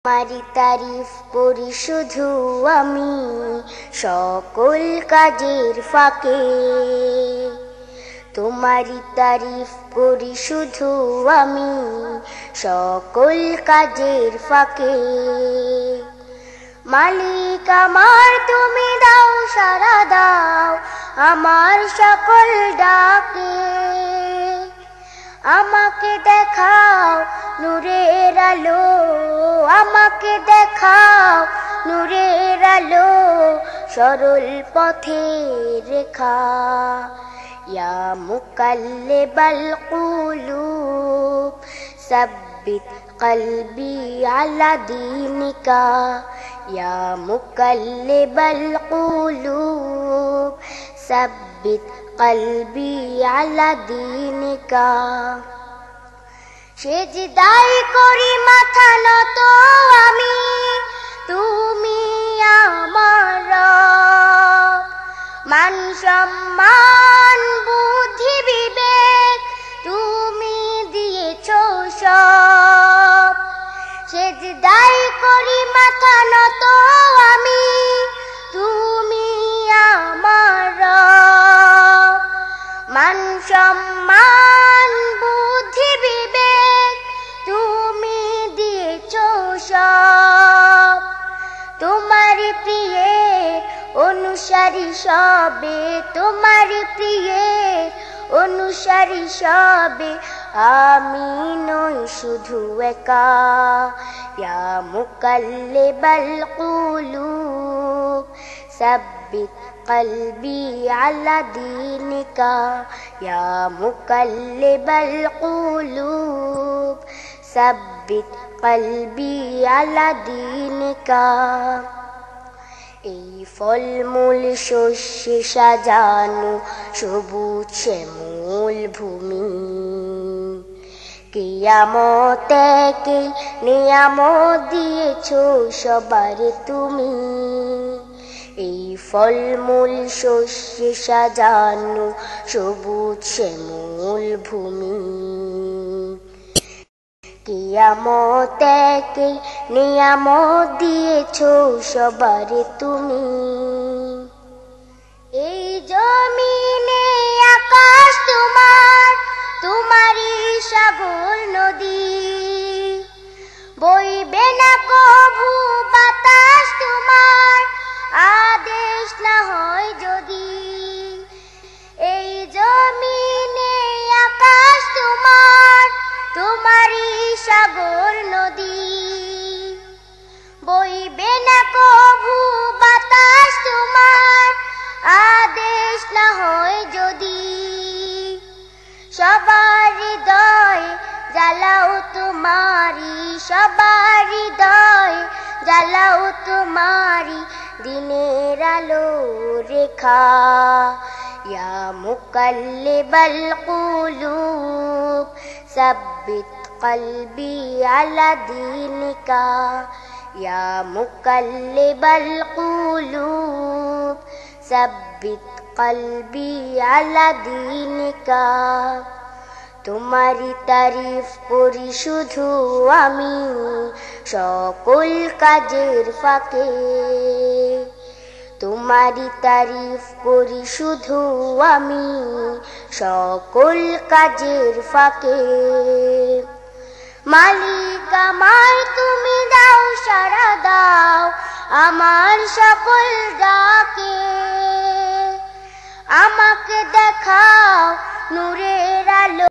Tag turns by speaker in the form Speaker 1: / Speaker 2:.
Speaker 1: তোমারি তারিফ করি শুধু আমি সকল কাজের ফাঁকে, তোমারি তারিফ করি শুধু আমি সকল কাজের ফাঁকে। মালিক আমার তুমি দাও সাড়া দাও আমার সকল ডাকে, আমাকে দেখাও নূরের আলো, আমাকে দেখাও নূরের আলো, সরল পথের রেখা। ইয়া মুকাল্লিবাল কুলুব সাব্বিত কলবি আলা দীনিকা, ইয়া মুকাল্লিবাল কুলুব সাব্বিত কলবি আলা দীনিকা। সেজদায় করি মাথা নত আমি, তুমি আমার রব। মান সম্মান বুদ্ধি বিবেক তুমি দিয়েছো সব। সেজদায় করি মাথা নত আমি, তুমি আমার রব। মান সম্মান বুদ্ধি বিবেক তুমি দিয়েছো সব। তোমারি প্রিয়ে অনুসারী সবে, তোমারি প্রিয়ে অনুসারী সবে, আমি নই শুধু একা। ইয়া মুকাল্লিবাল কুলুব সাব্বিত কলবি আলা দীনিকা, ইয়া মুকাল্লিবাল কুলুব সাব্বিত কলবি আলা দীনিকা। এই ফলমূল শস্যে সাজানো সবুজ শ্যামল ভূমি, কিয়ামতে নিয়ামত দিয়েছো সবার তুমি। এই ফলমূল শস্যে সাজানো সবুজ শ্যামল ভূমি, কিয়ামতে নিয়ামত দিয়েছো সবার তুমি। এই জমিনে আকাশ তোমার, তোমারই সাগর নদী, বইবে না কভু বাতাস তোমার আদেশ না হয় যদি। এই জমিনে আকাশ তোমার, তোমারই সাগর নদী, বইবে না কভু বাতাস তোমার আদেশ না হয় যদি। সবার হৃদয় জ্বালাও তোমারি, সবার হৃদয় জ্বালাও তোমারি দিনের আলো রেখা। ইয়া মুকাল্লিবাল কুলুব সাব্বিত কলবি আলা দীনিকা, ইয়া মুকাল্লিবাল কুলুব সাব্বিত কলবি আলা দীনিকা। তোমারি তারিফ করি শুধু আমি সকল কাজের ফাঁকে, তোমারি তারিফ করি শুধু আমি সকল কাজের ফাঁকে। মালিক আমার তুমি দাও সাড়া দাও আমার সকল ডাকে, আমাকে দেখাও নূরে